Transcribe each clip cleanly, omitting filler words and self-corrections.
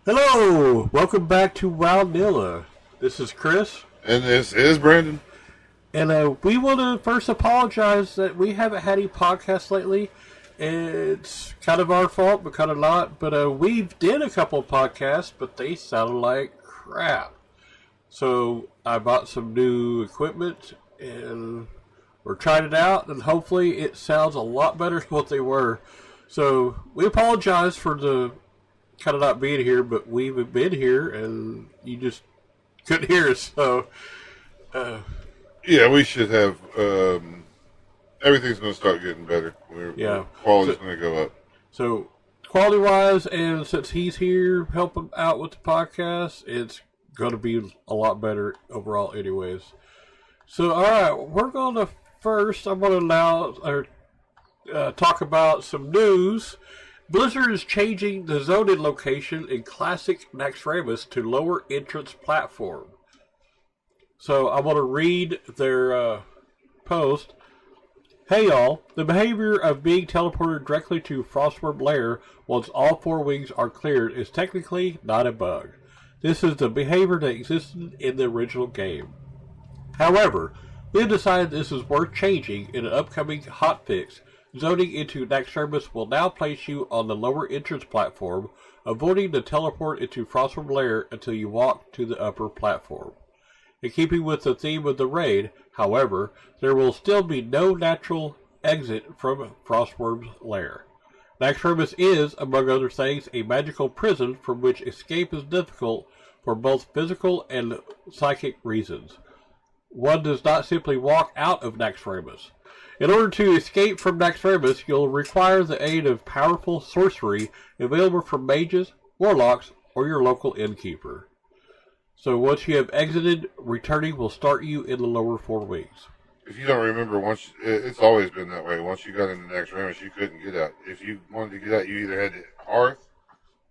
Hello! Welcome back to Wildnilla. This is Chris. And this is Brandon. And we want to first apologize that we haven't had any podcasts lately. It's kind of our fault, but kind of not. But we did a couple of podcasts, but they sounded like crap. So I bought some new equipment, and we're trying it out, and hopefully it sounds a lot better than what they were. So we apologize for the kind of not being here, but we've been here, and you just couldn't hear us. So, yeah, we should have. Everything's going to start getting better. Quality's going to go up. So, quality-wise, and since he's here helping out with the podcast, it's going to be a lot better overall, anyways. So, all right, we're going to I'm going to now talk about some news. Blizzard is changing the zoning location in classic Naxxramas to lower entrance platform. So I want to read their post. Hey y'all, the behavior of being teleported directly to Frostworm Lair once all four wings are cleared is technically not a bug. This is the behavior that existed in the original game. However, we have decided this is worth changing in an upcoming hotfix. Zoning into Naxxramas will now place you on the lower entrance platform, avoiding the teleport into Frostworm Lair until you walk to the upper platform. In keeping with the theme of the raid, however, there will still be no natural exit from Frostworm's Lair. Naxxramas is, among other things, a magical prison from which escape is difficult for both physical and psychic reasons. One does not simply walk out of Naxxramas. In order to escape from Naxxramas, you'll require the aid of powerful sorcery available from mages, warlocks, or your local innkeeper. So once you have exited, returning will start you in the lower four wings. If you don't remember, it's always been that way. Once you got into Naxxramas, you couldn't get out. If you wanted to get out, you either had to hearth,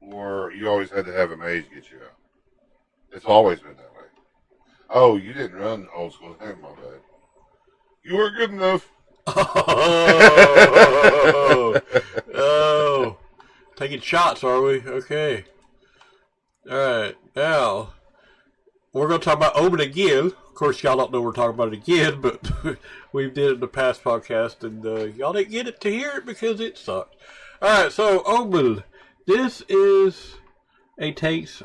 or you always had to have a mage get you out. It's always been that way. Oh, you didn't run old school. Hey, my bad. You weren't good enough. Oh, taking shots, are we? Okay. Alright, now, we're going to talk about Omen again. Of course, y'all don't know we're talking about it again, but we did it in the past podcast, and y'all didn't get it to hear it because it sucked. Alright, so Omen. This is a tank's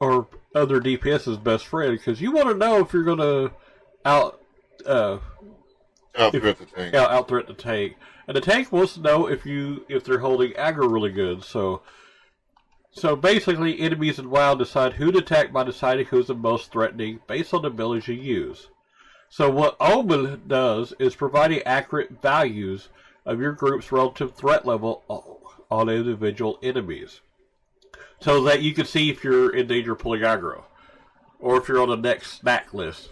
or other DPS's best friend, because you want to know if you're going to out-threat the tank. Out-threat the tank. And the tank wants to know if they're holding aggro really good. So basically, enemies in WoW decide who to attack by deciding who's the most threatening based on the abilities you use. So what Omen does is providing accurate values of your group's relative threat level on individual enemies, so that you can see if you're in danger of pulling aggro, or if you're on the next snack list.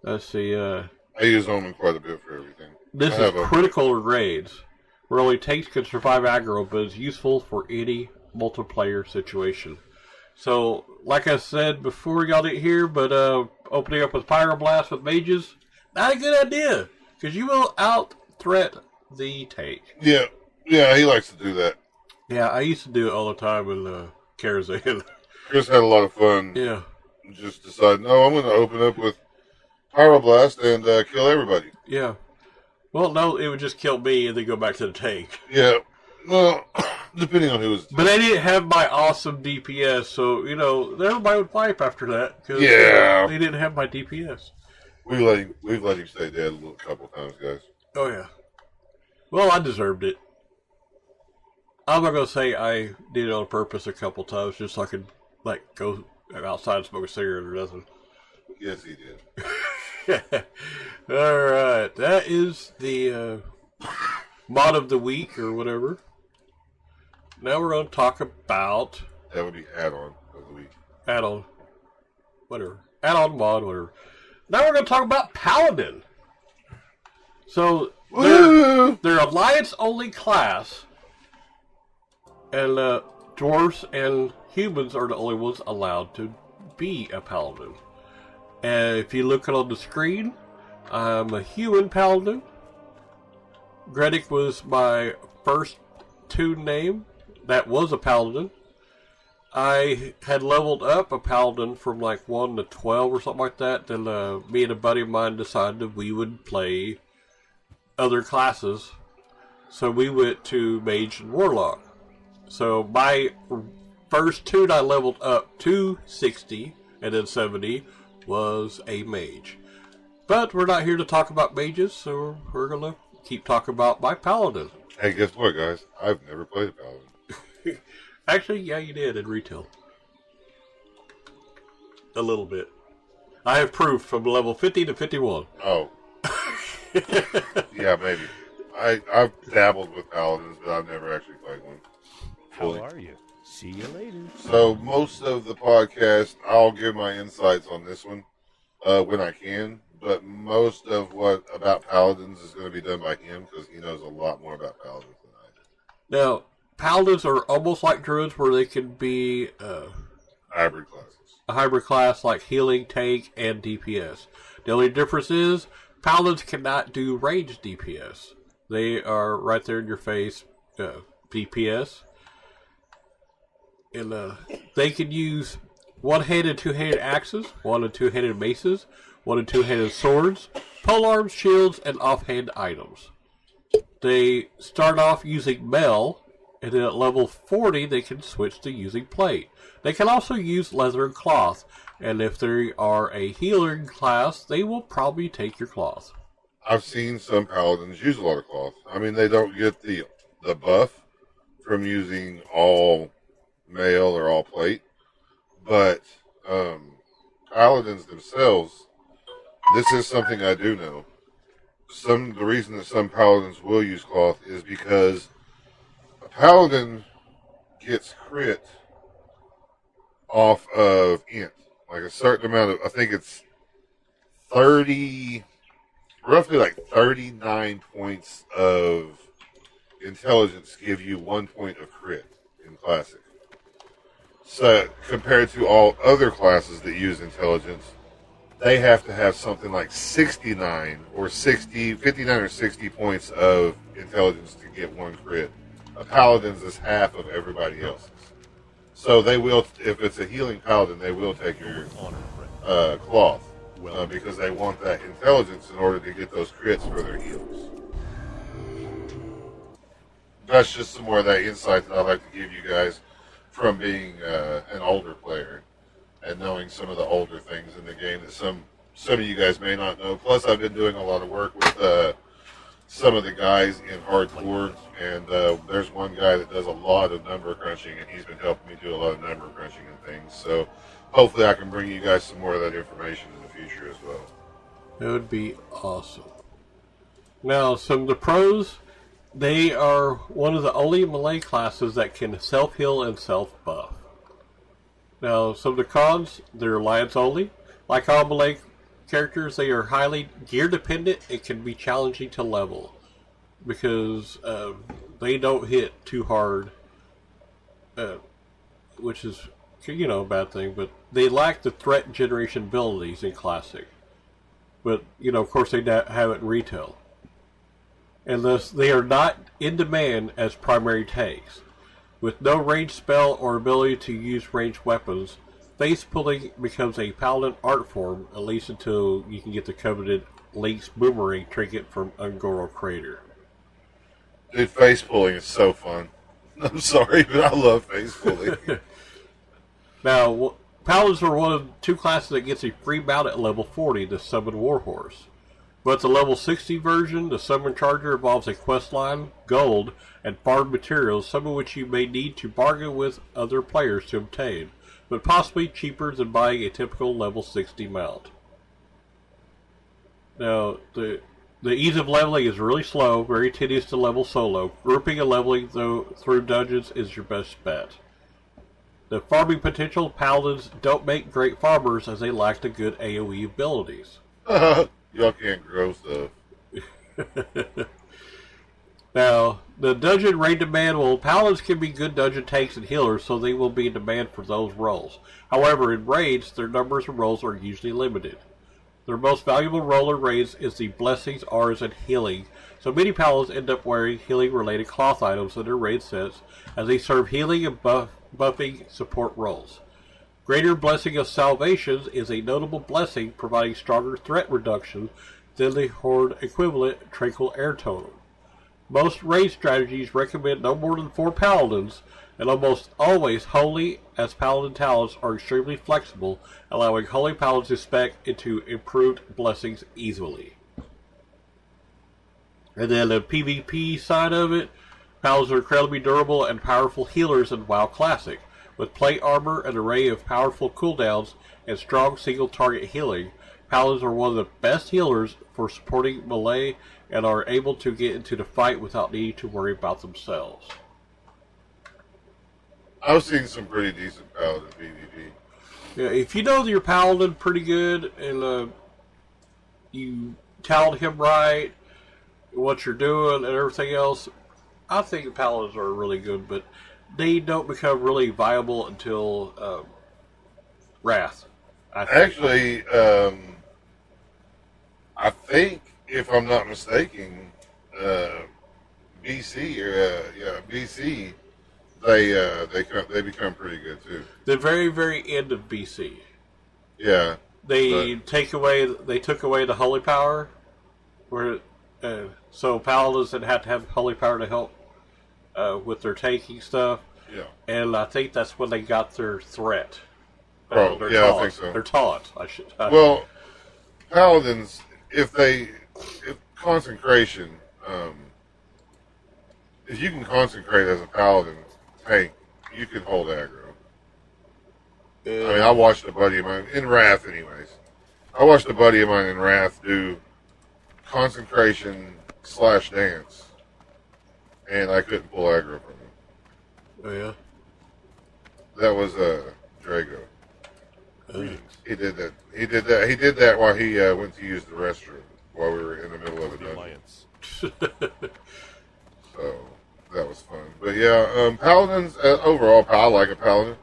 Let's see, I use Omen quite a bit for everything. This is critical in raids, where only tanks can survive aggro, but is useful for any multiplayer situation. So, like I said before, y'all didn't hear, but opening up with Pyroblast with mages, not a good idea, because you will out-threat the tank. Yeah, he likes to do that. Yeah, I used to do it all the time in Karazhan. Chris had a lot of fun. Yeah. Just decided, no, I'm going to open up with Pyroblast and kill everybody. Yeah. Well, no, it would just kill me and then go back to the tank. Yeah. Well, depending on who was. But I didn't have my awesome DPS, so, everybody would wipe after that. Cause, yeah. They didn't have my DPS. We've let him stay dead a couple times, guys. Oh, yeah. Well, I deserved it. I'm not going to say I did it on purpose a couple times just so I could, go outside and smoke a cigarette or nothing. Yes, he did. Alright, that is the mod of the week or whatever. Now we're going to talk about... That would be add-on of the week. Add-on. Whatever. Add-on mod, whatever. Now we're going to talk about Paladin. So, they're Alliance-only class. And dwarves and humans are the only ones allowed to be a Paladin. And if you look on the screen, I'm a human Paladin. Gredic was my first toon name. that was a Paladin. I had leveled up a Paladin from like 1 to 12 or something like that. Then me and a buddy of mine decided we would play other classes. So we went to Mage and Warlock. So my first tune I leveled up to 60 and then 70 was a Mage. But we're not here to talk about mages, so we're going to keep talking about my Paladin. Hey, guess what, guys? I've never played a Paladin. Actually, yeah, you did in retail. A little bit. I have proof from level 50 to 51. Oh. Yeah, maybe. I've dabbled with Paladins, but I've never actually played one. How are you? See you later. So most of the podcast, I'll give my insights on this one when I can, but most of what about Paladins is going to be done by him because he knows a lot more about Paladins than I do. Now, Paladins are almost like Druids where they can be Hybrid classes. a hybrid class like healing, tank, and DPS. The only difference is Paladins cannot do ranged DPS. They are right there in your face DPS. And they can use one-handed, two-handed axes, one- and two-handed maces, one- and two-handed swords, polearms, shields, and offhand items. They start off using mail, and then at level 40 they can switch to using plate. They can also use leather and cloth, and if they are a healing class, they will probably take your cloth. I've seen some Paladins use a lot of cloth. I mean, they don't get the buff from using all mail or all plate, but Paladins themselves, this is something I do know. The reason that some Paladins will use cloth is because a Paladin gets crit off of int, like a certain amount of, I think it's 30, roughly like 39 points of intelligence give you 1 point of crit in Classic. So compared to all other classes that use intelligence, they have to have something like 59 or 60 points of intelligence to get one crit. A Paladin's is half of everybody else's. So they will, if it's a healing Paladin, they will take your cloth because they want that intelligence in order to get those crits for their heals. That's just some more of that insight that I'd like to give you guys from being an older player and knowing some of the older things in the game that some of you guys may not know. Plus, I've been doing a lot of work with some of the guys in hardcore, and there's one guy that does a lot of number crunching, and he's been helping me do a lot of number crunching and things. So hopefully I can bring you guys some more of that information in the future as well. That would be awesome. Now, some of the pros, they are one of the only melee classes that can self-heal and self-buff. Now, some of the cons, they're alliance only. Like all melee characters, they are highly gear dependent and can be challenging to level because they don't hit too hard, which is, a bad thing, but they lack the threat generation abilities in Classic. But, of course they have it in retail. And thus, they are not in demand as primary tanks. With no ranged spell or ability to use ranged weapons, face pulling becomes a Paladin art form, at least until you can get the coveted Link's Boomerang trinket from Ungoro Crater. Dude, face pulling is so fun. I'm sorry, but I love face pulling. Now, Paladins are one of two classes that gets a free mount at level 40, the Summon Warhorse. But the level 60 version, the Summon Charger, involves a questline, gold, and farm materials, some of which you may need to bargain with other players to obtain, but possibly cheaper than buying a typical level 60 mount. Now, the ease of leveling is really slow, very tedious to level solo. Grouping and leveling through dungeons is your best bet. The farming potential, Paladins don't make great farmers as they lack the good AoE abilities. Y'all can't grow stuff. Now, the dungeon raid demand, well, Paladins can be good dungeon tanks and healers, so they will be in demand for those roles. However, in raids, their numbers and roles are usually limited. Their most valuable role in raids is the blessings, auras, and healing. So many paladins end up wearing healing-related cloth items in their raid sets as they serve healing and buffing support roles. Greater Blessing of Salvation is a notable blessing, providing stronger threat reduction than the Horde equivalent Tranquil Air Totem. Most raid strategies recommend no more than 4 paladins, and almost always holy as paladin talents are extremely flexible, allowing holy paladins to spec into improved blessings easily. And then the PvP side of it, paladins are incredibly durable and powerful healers in WoW Classic. With plate armor, an array of powerful cooldowns, and strong single target healing, paladins are one of the best healers for supporting melee and are able to get into the fight without needing to worry about themselves. I've seen some pretty decent paladin PvP. Yeah, if you know your paladin pretty good and you talent him right, what you're doing and everything else, I think the paladins are really good, but they don't become really viable until Wrath. Actually, I think, if I'm not mistaken, BC, they become pretty good too. The very, very end of BC. Yeah. They took away the holy power, where so paladins had to have holy power to help with their tanking stuff. Yeah. And I think that's when they got their threat. Oh, their yeah, taunt. I think so. Their taunt, Well, paladins, if consecration, if you can consecrate as a paladin tank, you can hold aggro. I mean, I watched a buddy of mine in Wrath, anyways. I watched a buddy of mine in Wrath do consecration / dance, and I couldn't pull aggro from him. Oh yeah. That was Drago. He did that. He did that while he went to use the restroom while we were in the middle of a dungeon. So that was fun. But yeah, paladins overall, I like a paladin.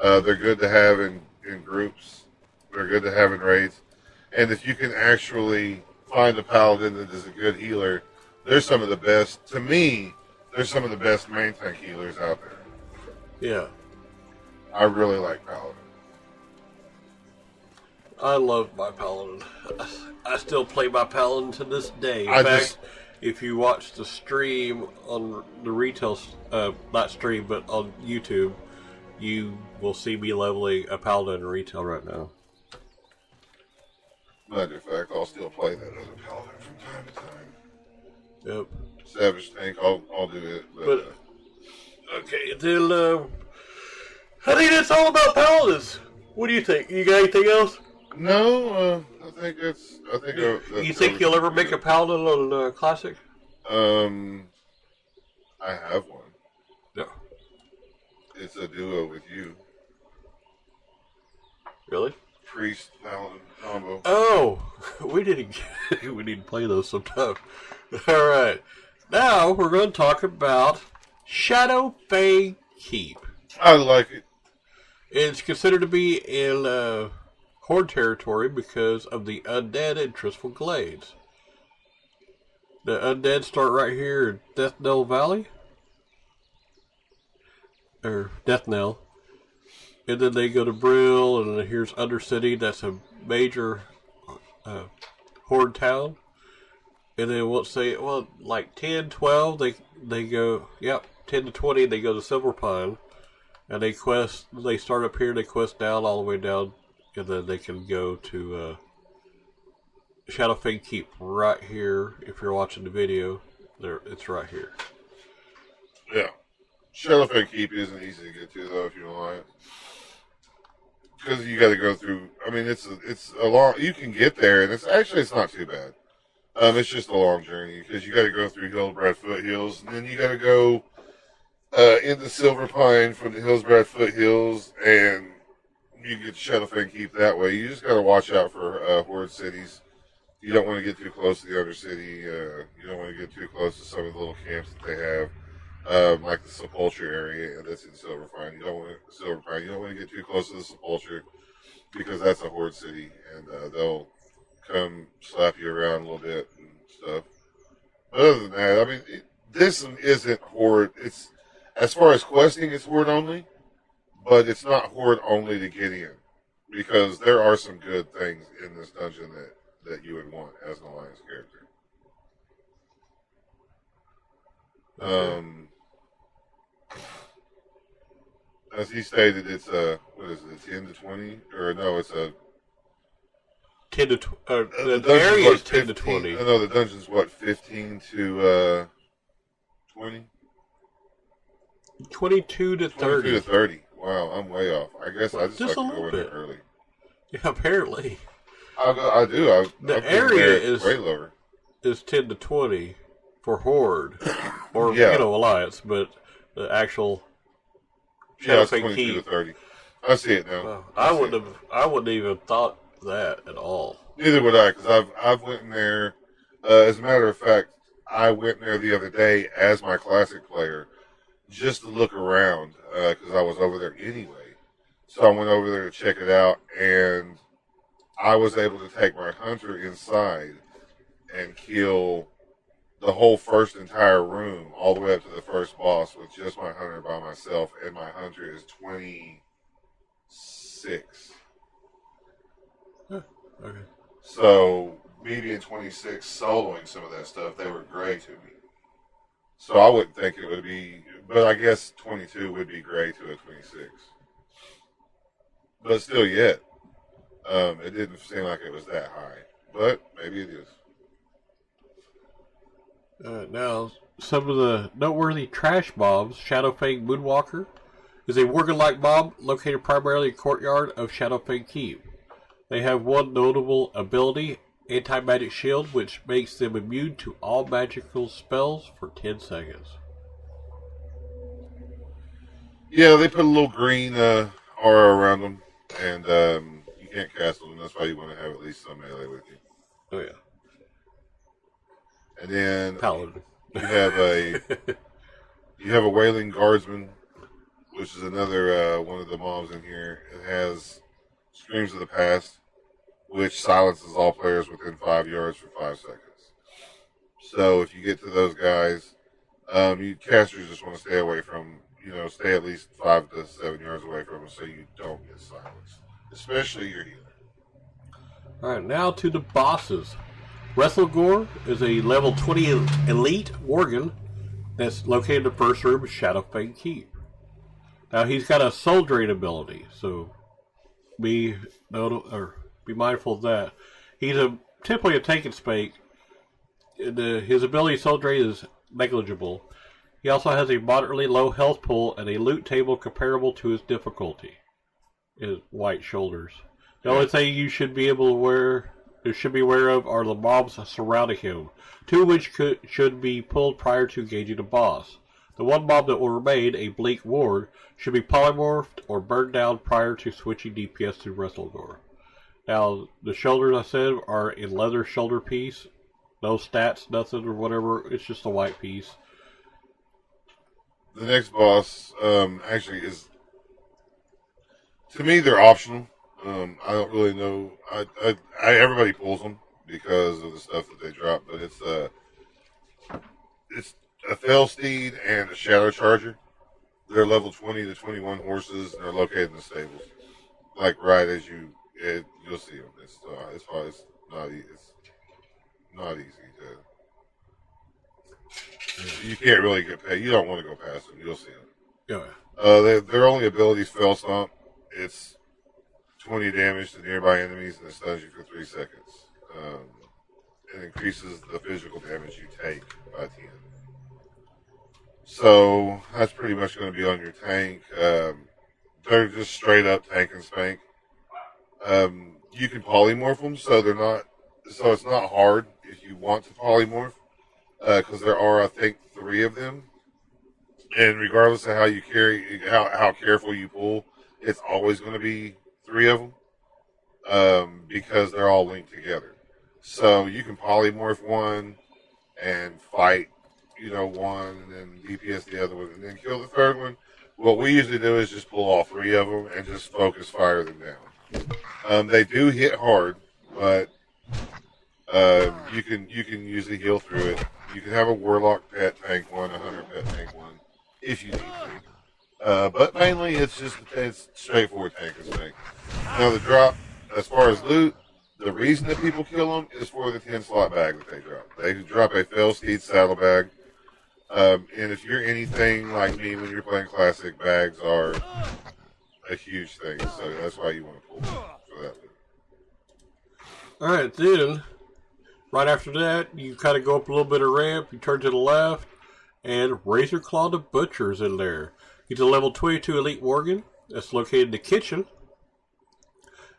They're good to have in groups. They're good to have in raids. And if you can actually find a paladin that is a good healer, they're some of the best. To me, they're some of the best main tank healers out there. Yeah. I really like paladin. I love my paladin. I still play my paladin to this day. In fact, if you watch the stream on the retail, not stream, but on YouTube, you will see me leveling a paladin in retail right now. Matter of fact, I'll still play that other paladin from time to time. Yep. Savage Tank, I'll do it. But okay, then I think that's all about paladins. What do you think? You got anything else? No, I think that's. You think you'll ever make a paladin on Classic? I have one. No. It's a duo with you. Really? Priest paladin combo. Oh, we need to play those sometime. All right, now we're going to talk about Shadowfang Keep. I like it. It's considered to be in Horde territory because of the undead in Tristful Glades. The undead start right here in Death Knell Valley. Or Death Knell. And then they go to Brill, and then here's Undercity. That's a major Horde town. And then we'll say, well, like 10, 12, they go, 10 to 20, they go to Silver Pine. And they start up here, they quest down, all the way down, and then they can go to Shadowfang Keep right here. If you're watching the video, it's right here. Yeah. Shadowfang Keep isn't easy to get to, though, if you don't like it. Because you got to go through, I mean, it's a long, you can get there, and it's not too bad. It's just a long journey, because you got to go through Hillsbrad Foothills, and then you got to go into Silver Pine from the Hillsbrad Foothills, and you get to Shadowfang Keep that way. You just got to watch out for Horde cities. You don't want to get too close to the Undercity. You don't want to get too close to some of the little camps that they have, like the Sepulchre area that's in Silver Pine. You don't want to get too close to the Sepulchre because that's a Horde city, and they'll come slap you around a little bit and stuff. But other than that, I mean, this isn't horde. It's as far as questing, it's horde only, but it's not horde only to get in, because there are some good things in this dungeon that you would want as an alliance character. As he stated, it's a, what is it, 10 to 20? Or no, it's a 10 to the dungeon's area is 15, 10 to 20. No, the dungeon's what, 15 to 20? 22 to 30. 22 to 30. Wow, I'm way off. I guess I just like Just a to go little in there bit. early. Yeah, apparently. I do. The I've been area there is way lower. Is 10 to 20 for Horde. Or, Yeah. Alliance, but the actual Yeah, it's Shadowfang 22 Keep. to 30. I see it now. Well, I wouldn't even thought that at all. Neither would I, because I've went in there. As a matter of fact, I went in there the other day as my classic player, just to look around, because I was over there anyway. So I went over there to check it out, and I was able to take my hunter inside and kill the whole first entire room, all the way up to the first boss, with just my hunter by myself, and my hunter is 26. Okay. So, me being 26, soloing some of that stuff, they were gray to me. So I wouldn't think it would be, but I guess 22 would be gray to a 26. But still yet, it didn't seem like it was that high. But maybe it is. Now, some of the noteworthy trash mobs. Shadowfang Moonwalker is a worker-like mob located primarily in the courtyard of Shadowfang Keep. They have one notable ability, Anti-Magic Shield, which makes them immune to all magical spells for 10 seconds. Yeah, they put a little green aura around them, and you can't cast them. That's why you want to have at least some melee with you. Oh yeah. And then Paladin. you have a Wailing Guardsman, which is another one of the mobs in here. It has Screams of the Past, which silences all players within 5 yards for 5 seconds. So if you get to those guys, you casters just want to stay away from, stay at least 5 to 7 yards away from them so you don't get silenced, especially your healer. Alright, now to the bosses. Wrestlegore is a level 20 elite worgen that's located in the first room of Shadowfang Keep. Now he's got a soul drain ability, so be mindful of that. He's typically a tank and spank. His ability soul drain is negligible. He also has a moderately low health pool and a loot table comparable to his difficulty. His white shoulders. The only thing you should be aware of are the mobs surrounding him, two of which should be pulled prior to engaging a boss. The one mob that will remain, a Bleak Ward, should be polymorphed or burned down prior to switching DPS to Wrestlegore. Now, the shoulders I said are in leather shoulder piece. No stats, nothing or whatever. It's just a white piece. The next boss actually is, to me, they're optional. I don't really know. Everybody pulls them because of the stuff that they drop, but it's a Felsteed and a Shadow Charger. They're level 20 to 21 horses, and they're located in the stables. Like right as you'll see them. It's not easy to. You can't really get paid. You don't want to go past them. You'll see them. Yeah. Their only ability is Fell Stomp. It's 20 damage to nearby enemies, and it stuns you for 3 seconds. It increases the physical damage you take by 10. So that's pretty much going to be on your tank. They're just straight up tank and spank. You can polymorph them, so it's not hard if you want to polymorph, because there are, I think, 3 of them. And regardless of how you how careful you pull, it's always going to be 3 of them, because they're all linked together. So you can polymorph one and fight, one, and then DPS the other one, and then kill the third one. What we usually do is just pull all 3 of them and just focus fire them down. They do hit hard, but You can usually heal through it. You can have a warlock pet tank one, a hunter pet tank one, if you need to. But mainly it's straightforward tank and tank. Now the drop, as far as loot, the reason that people kill them is for the 10 slot bag that they drop. They drop a Fellsteed saddlebag. And if you're anything like me when you're playing classic, bags are a huge thing. So that's why you want to pull them for that. Alright, then, right after that, you kind of go up a little bit of ramp, you turn to the left, and Razor Claw the Butcher's in there. He's a level 22 Elite Worgen that's located in the kitchen.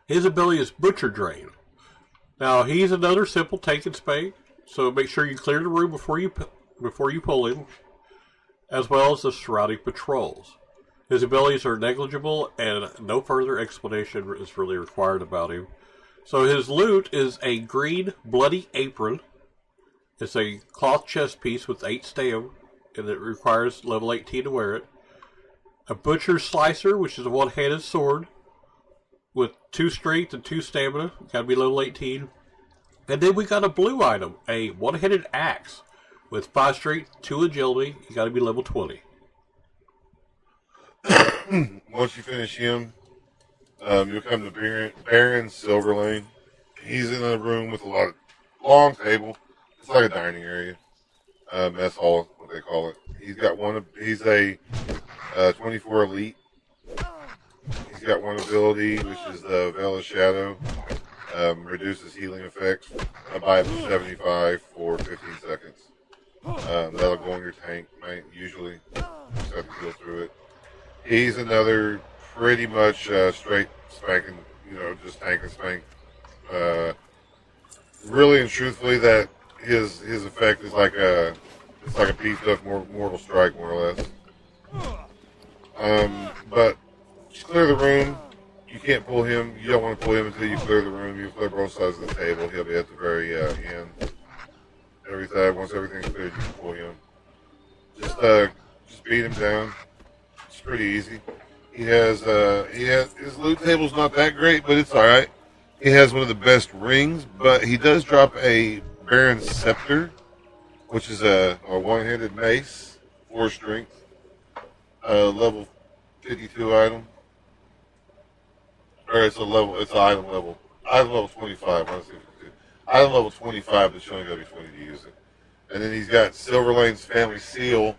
His ability is Butcher Drain. Now, he's another simple tank and spank, so make sure you clear the room before you pull him, as well as the surrounding patrols. His abilities are negligible, and no further explanation is really required about him. So his loot is a green bloody apron. It's a cloth chest piece with 8 stam, and it requires level 18 to wear it. A butcher's slicer, which is a one-handed sword with 2 strength and 2 stamina. Gotta be level 18. And then we got a blue item, a one-handed axe with 5 strength, 2 agility. You gotta be level 20. Once you finish him, you'll come to Baron Silverlane. He's in a room with a lot of long table. It's like a dining area. Mess hall, what they call it. He's a 24 elite. He's got one ability, which is the Veil of Shadow. Reduces healing effects by 75 for 15 seconds. That'll go on your tank, mate, usually. Just have to heal through it. He's another pretty much straight spanking, just tank and spank. Really and truthfully, that his effect is like a beefed up Mortal Strike, more or less. But just clear the room. You can't pull him. You don't want to pull him until you clear the room. You clear both sides of the table. He'll be at the very end. Once everything's cleared, you can pull him. Just beat him down. It's pretty easy. He has his loot table's not that great, but it's all right. He has one of the best rings, but he does drop a Baron Scepter, which is a one-handed mace, 4 strength, level 52 item. Or it's an item level 25. Item level 25, but you only got to be 20 to use it. And then he's got Silverlane's Family Seal,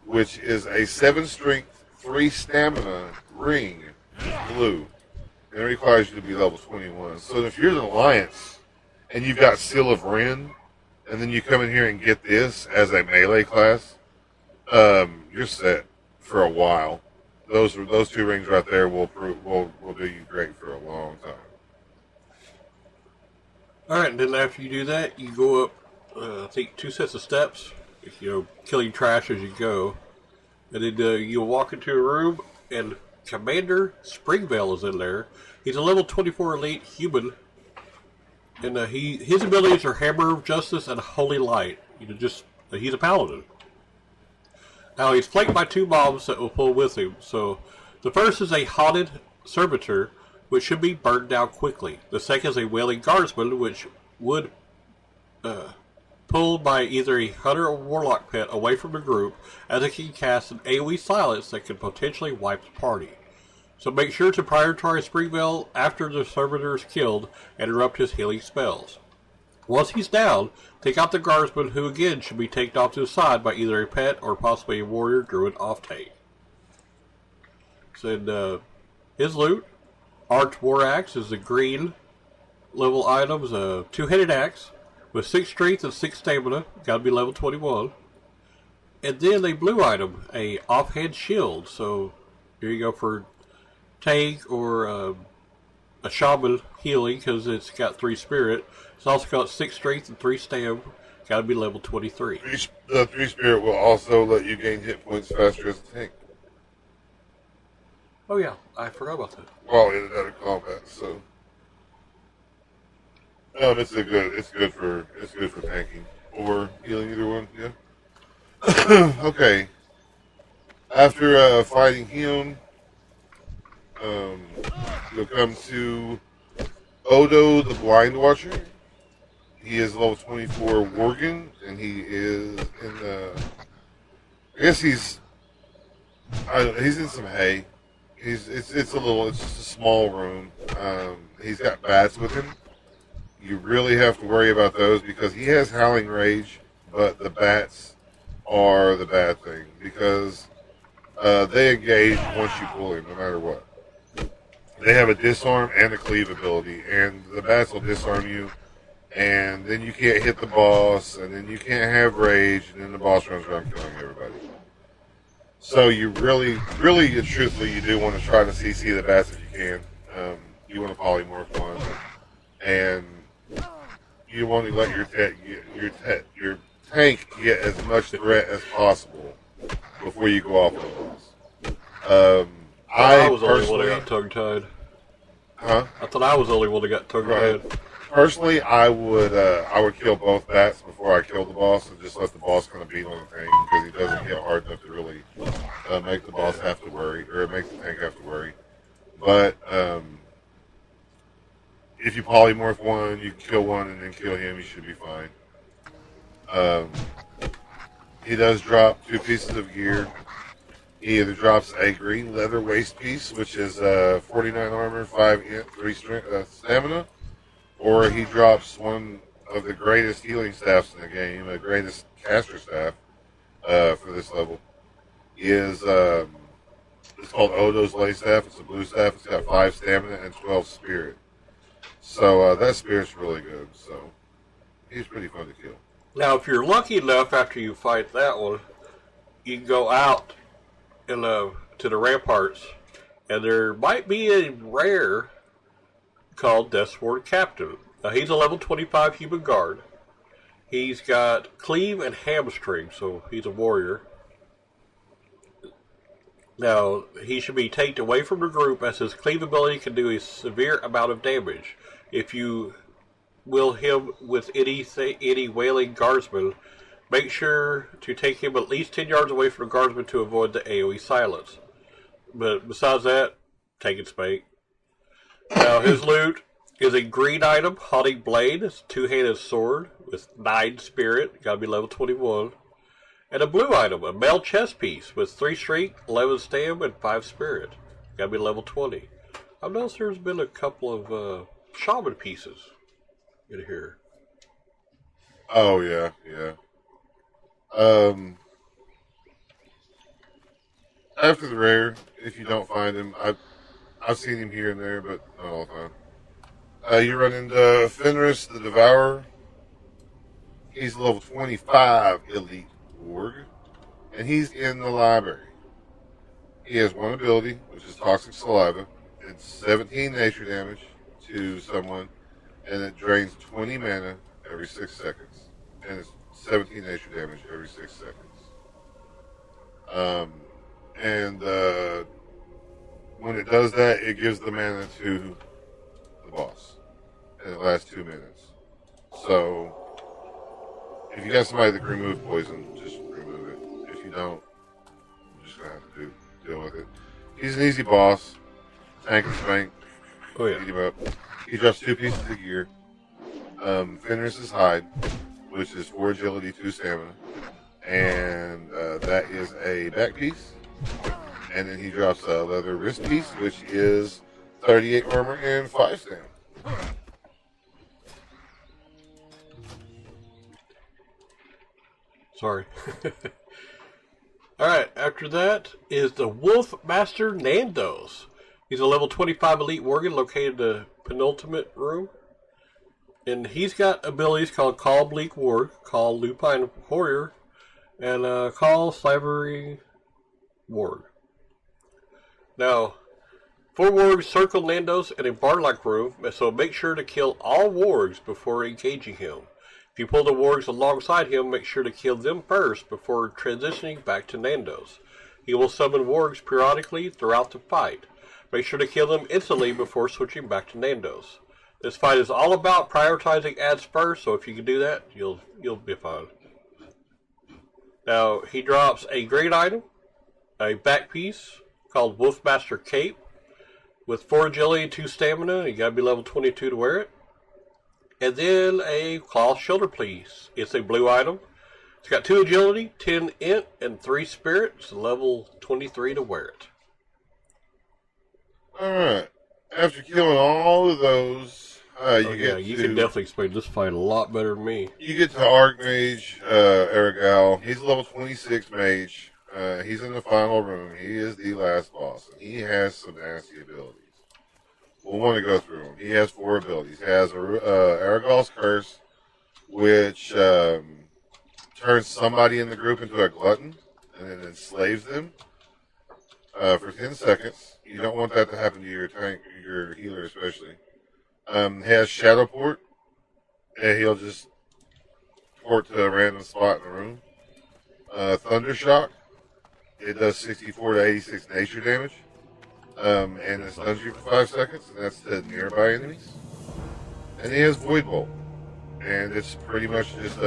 which is a 7 strength, 3 stamina ring, blue. And it requires you to be level 21. So if you're the Alliance and you've got Seal of Ren, and then you come in here and get this as a melee class, you're set for a while. Those 2 rings right there will do you great for a long time. Alright, and then after you do that, you go up, I think 2 sets of steps, killing trash as you go. And then you'll walk into a room, and Commander Springvale is in there. He's a level 24 elite human, and his abilities are Hammer of Justice and Holy Light. He's a paladin. Now he's flanked by 2 mobs that will pull with him. So the first is a Haunted Servitor, which should be burned down quickly. The second is a Wailing Guardsman, which would pull by either a Hunter or Warlock pet away from the group, as it can cast an AoE silence that can potentially wipe the party. So make sure to prioritize Springvale after the servitor is killed and interrupt his healing spells. Once he's down, take out the Guardsman, who again should be taken off to the side by either a pet or possibly a warrior druid off tank. So his loot, Arch War Axe is a green level item, is a 2-headed axe with 6 strength and 6 stamina, gotta be level 21. And then a blue item, a offhand shield. So here you go for tank or a shaman healing, because it's got 3 spirit. It's also got 6 strength and 3 stam. Gotta be level 23. The 3 spirit will also let you gain hit points faster as a tank. Oh yeah, I forgot about that. While in and out of combat, so it's good for tanking or healing, either one. Yeah. Okay. After fighting him, you'll come to Odo the Blind Watcher. He is level 24 Worgen, and he is in the. I guess he's in some hay. It's just a small room. He's got bats with him. You really have to worry about those because he has Howling Rage, but the bats are the bad thing because they engage once you pull him, no matter what. They have a disarm and a cleave ability, and the bats will disarm you, and then you can't hit the boss, and then you can't have rage, and then the boss runs around killing everybody. So you really and truthfully, you do want to try to CC the bats if you can. You want to polymorph one, and you want to let your tank get as much threat as possible before you go off on the boss. I was the only one that got tongue-tied. Huh? I thought I was the only one that got tongue-tied. Right. Personally, I would kill both bats before I kill the boss and just let the boss kind of beat on the tank because he doesn't hit hard enough to really make the boss have to worry or make the tank have to worry. But if you polymorph one, you kill one and then kill him, you should be fine. He does drop 2 pieces of gear. He either drops a green leather waist piece, which is 49 armor, 5 int, 3 stamina, or he drops one of the greatest healing staffs in the game, the greatest caster staff for this level. It's called Odo's Lay Staff. It's a blue staff. It's got 5 stamina and 12 spirit. So that spirit's really good. So he's pretty fun to kill. Now, if you're lucky enough after you fight that one, you can go out to the ramparts, and there might be a rare called Deathsword Captain. Now, he's a level 25 human guard. He's got cleave and hamstring, so he's a warrior. Now, he should be taken away from the group as his cleave ability can do a severe amount of damage. If you will him with any wailing guardsman, make sure to take him at least 10 yards away from the guardsman to avoid the AoE silence. But besides that, take and spank. Now, his loot is a green item, Haunting Blade, it's a 2-handed sword with 9 spirit, gotta be level 21. And a blue item, a mail chest piece with 3 strength, 11 stam, and 5 spirit, gotta be level 20. I've noticed there's been a couple of shaman pieces in here. Oh, yeah. After the rare, if you don't find him, I've seen him here and there, but not all the time. You run into Fenris the Devourer. He's level 25 elite warg, and he's in the library. He has one ability, which is Toxic Saliva. It's 17 nature damage to someone, and it drains 20 mana every 6 seconds. And it's 17 nature damage every 6 seconds. When it does that, it gives the mana to the boss. And it lasts 2 minutes. So, if you got somebody that can remove poison, just remove it. If you don't, you're just going to have to deal with it. He's an easy boss. Tank and spank. Oh, yeah. Beat him up. He drops 2 pieces of gear. Fenris' hide, which is 4 agility, 2 stamina. And that is a back piece. And then he drops a leather wrist piece, which is 38 armor and 5 stamina. Sorry. Alright, after that is the Wolf Master Nandos. He's a level 25 elite worgen located in the penultimate room. And he's got abilities called Call Bleak Warg, Call Lupine Warrior, and Call Slavering Warg. Now, 4 wargs circle Nandos in a bar-like room, so make sure to kill all wargs before engaging him. If you pull the wargs alongside him, make sure to kill them first before transitioning back to Nandos. He will summon wargs periodically throughout the fight. Make sure to kill them instantly before switching back to Nandos. This fight is all about prioritizing ads first, so if you can do that, you'll be fine. Now, he drops a great item, a back piece called Wolfmaster Cape with 4 agility, 2 stamina. You gotta be level 22 to wear it. And then a cloth shoulder piece. It's a blue item. It's got 2 agility, 10 int, and 3 spirit. It's level 23 to wear it. Alright. After killing all of those, you can definitely explain this fight a lot better than me. You get to Archmage Aragal. He's a level 26 mage. He's in the final room. He is the last boss. He has some nasty abilities. We'll want to go through them. He has 4 abilities. He has Aragal's Curse, which turns somebody in the group into a glutton and then enslaves them for 10 seconds. You don't want that to happen to your tank, your healer especially. He has Shadow Port, and he'll just port to a random spot in the room. Thunder Shock, it does 64 to 86 nature damage. And it stuns you for 5 seconds, and that's to nearby enemies. And he has Void Bolt, and it's pretty much just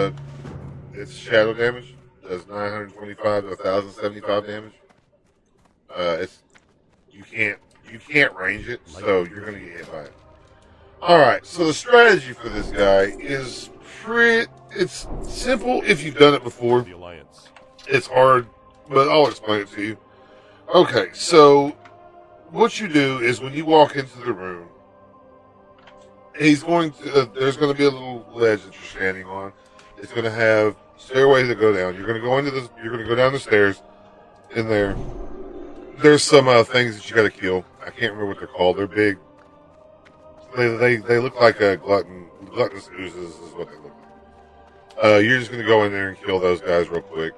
it's shadow damage. Does 925 to 1075 damage. You can't range it, so you're gonna get hit by it. All right, so the strategy for this guy is it's simple if you've done it before. The Alliance. It's hard, but I'll explain it to you. Okay, so what you do is when you walk into the room, there's going to be a little ledge that you're standing on. It's going to have stairways that go down. You're going to go down the stairs. In there's some things that you got to kill. I can't remember what they're called. They're big. They look like a gluttonous oozes is what they look like. You're just going to go in there and kill those guys real quick.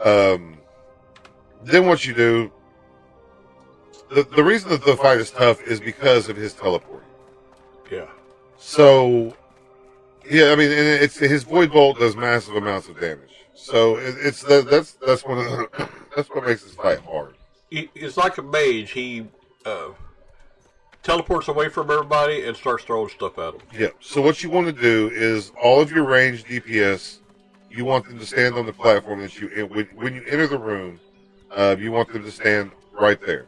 Then what you do, the reason that the fight is tough is because of his teleporting. Yeah. So, yeah, I mean, and it's his Void Bolt does massive amounts of damage. So that's one of the, that's what makes this fight hard. It's like a mage. He teleports away from everybody and starts throwing stuff at them. Yeah. So what you want to do is all of your ranged DPS, you want them to stand on the platform that when you enter the room, you want them to stand right there.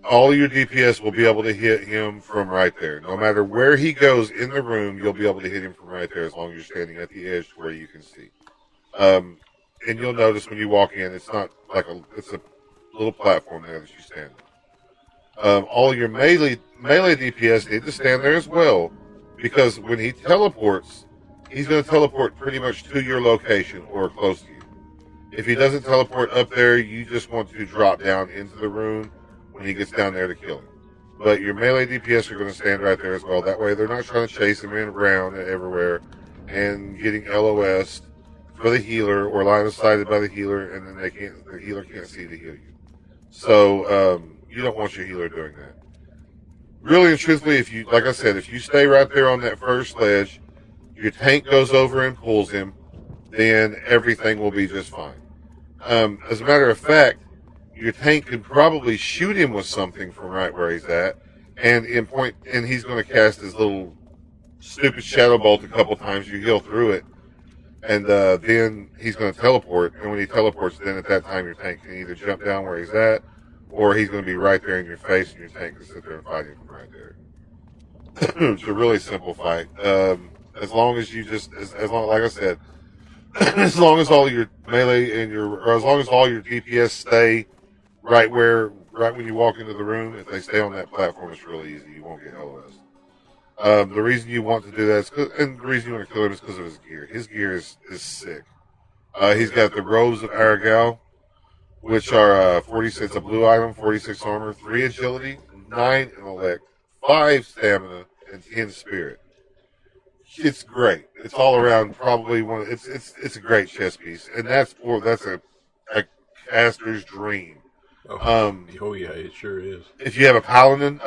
All of your DPS will be able to hit him from right there. No matter where he goes in the room, you'll be able to hit him from right there as long as you're standing at the edge where you can see. And you'll notice when you walk in, it's not like it's a little platform there that you stand on. All your melee DPS need to stand there as well, because when he teleports, he's going to teleport pretty much to your location or close to you. If he doesn't teleport up there, you just want to drop down into the room when he gets down there to kill him. But your melee DPS are going to stand right there as well. That way they're not trying to chase him around and everywhere and getting LOS for the healer or line of sighted by the healer, and then the healer can't see to heal you. So you don't want your healer doing that. Really and truthfully, like I said, if you stay right there on that first ledge, your tank goes over and pulls him, then everything will be just fine. As a matter of fact, your tank could probably shoot him with something from right where he's at, and he's going to cast his little stupid shadow bolt a couple times. You heal through it, and then he's going to teleport. And when he teleports, then at that time your tank can either jump down where he's at, or he's going to be right there in your face, and your tank can sit there and fight him from right there. It's a really simple fight. As long as you like I said, as long as all your melee as long as all your DPS stay right when you walk into the room, if they stay on that platform, it's really easy. You won't get LOS. The reason you want to do that and the reason you want to kill him is because of his gear. His gear is sick. He's got the Robes of Aragal, which are 46, a blue item, 46 armor, 3 agility, 9 intellect, 5 stamina, and 10 spirit. It's great. It's all around probably it's a great chess piece, and that's a caster's dream. Oh yeah, it sure is. If you have a paladin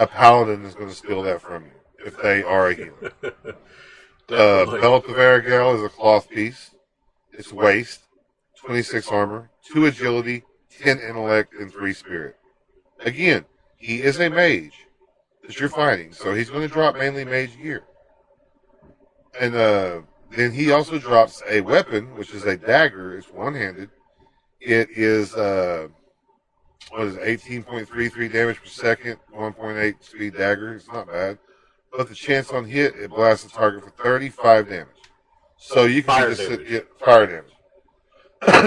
is going to steal that from you if they are a healer. Belt of Aragal is a cloth piece. It's waist, 26 armor, 2 agility, 10 intellect, and 3 spirit. Again, he is a mage that you're fighting, so he's going to drop mainly mage gear. And then he also drops a weapon, which is a dagger. It's one-handed. It is 18.33 damage per second, 1.8 speed dagger. It's not bad. but the chance on hit, it blasts the target for 35 damage. So you can fire damage.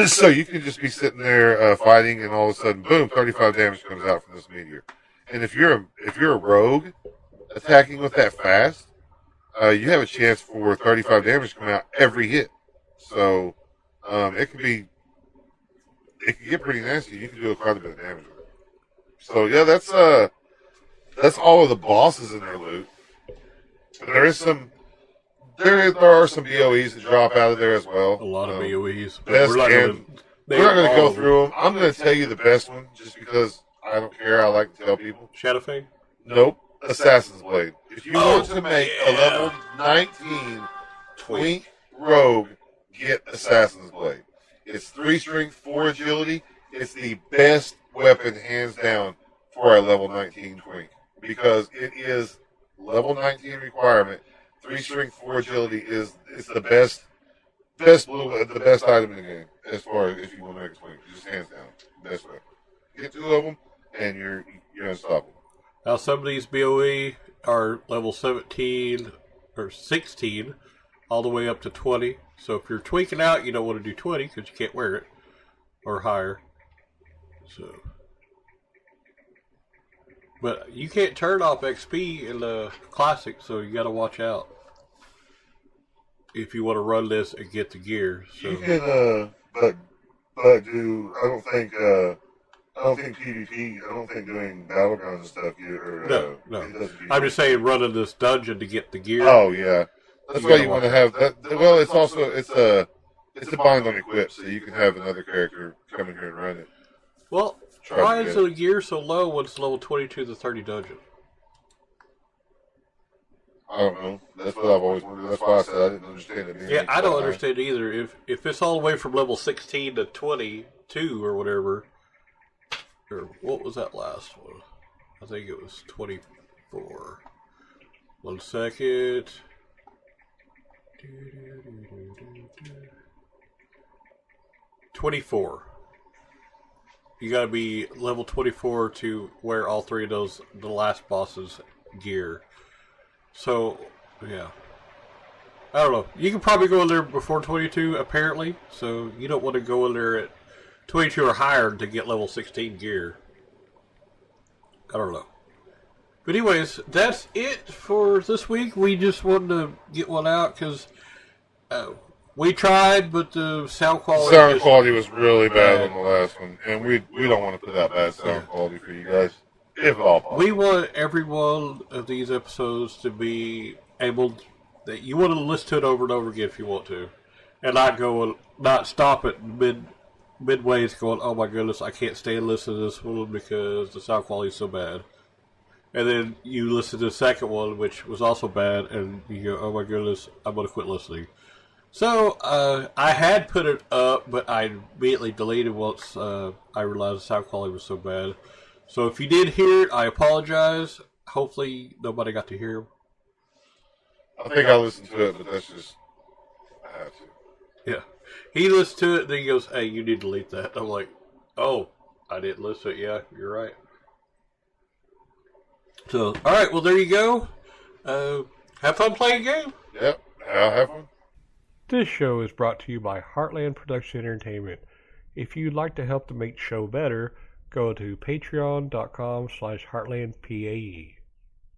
So you can just be sitting there fighting, and all of a sudden, boom, 35 damage comes out from this meteor. And if you're a rogue attacking with that fast, you have a chance for 35 damage to come out every hit. So it can get pretty nasty. You can do quite a bit of damage with it. So yeah, that's all of the bosses in their loot. There are some BOEs that drop out of there as well. A lot of BOEs. We're not going to go through them. I'm going to tell you the best one just because I don't care. I like to tell people. Shadowfang? Nope. Assassin's Blade. If you want to make a level 19 twink rogue, get Assassin's Blade. It's 3 strength, 4 agility. It's the best weapon, hands down, for a level 19 twink. Because it is level 19 requirement. 3 strength, 4 agility is the best item in the game as far as if you want to make a twink. Just hands down, best weapon. Get 2 of them, and you're unstoppable. Now some of these BOE are level 17 or 16, all the way up to 20. So if you're tweaking out, you don't want to do 20 because you can't wear it or higher. So, but you can't turn off XP in the classic, so you got to watch out if you want to run this and get the gear. So. You can, but do I don't think PvP. I don't think doing battlegrounds and stuff. No. I'm just saying running this dungeon to get the gear. Oh yeah, that's why you want to have that. Well, it's a bind on equip, so you can have another character come in here and run it. Well, why is the gear so low when it's level 22 to 30 dungeon? I don't know. That's what I've always wondered. That's why I said I didn't understand it. Yeah, I don't understand either. If it's all the way from level 16 to 22 or whatever, or what was that last one? I think it was 24. 1 second. 24. You gotta be level 24 to wear all 3 of those, the last boss's gear. So, yeah. I don't know. You can probably go in there before 22, apparently. So, you don't want to go in there at 22 or higher to get level 16 gear. I don't know. But anyways, that's it for this week. We just wanted to get one out because we tried, but the sound quality was really bad on the last one. And we don't want to put out bad sound quality for you guys. If at all possible. We want every one of these episodes to be able that you want to listen to it over and over again if you want to, and not stop it midway. It's going, oh my goodness, I can't stay and listen to this one because the sound quality is so bad. And then you listen to the second one, which was also bad, and you go, oh my goodness, I'm going to quit listening. So I had put it up, but I immediately deleted once I realized the sound quality was so bad. So if you did hear it, I apologize. Hopefully nobody got to hear him. I think I listened to it, but that's just, I have to. Yeah. He listened to it, then he goes, hey, you need to delete that. I'm like, oh, I didn't listen to it. Yeah, you're right. So, alright, well, there you go. Have fun playing a game. Yep, I'll have fun. This show is brought to you by Heartland Production Entertainment. If you'd like to help to make the show better, go to patreon.com/heartlandpae.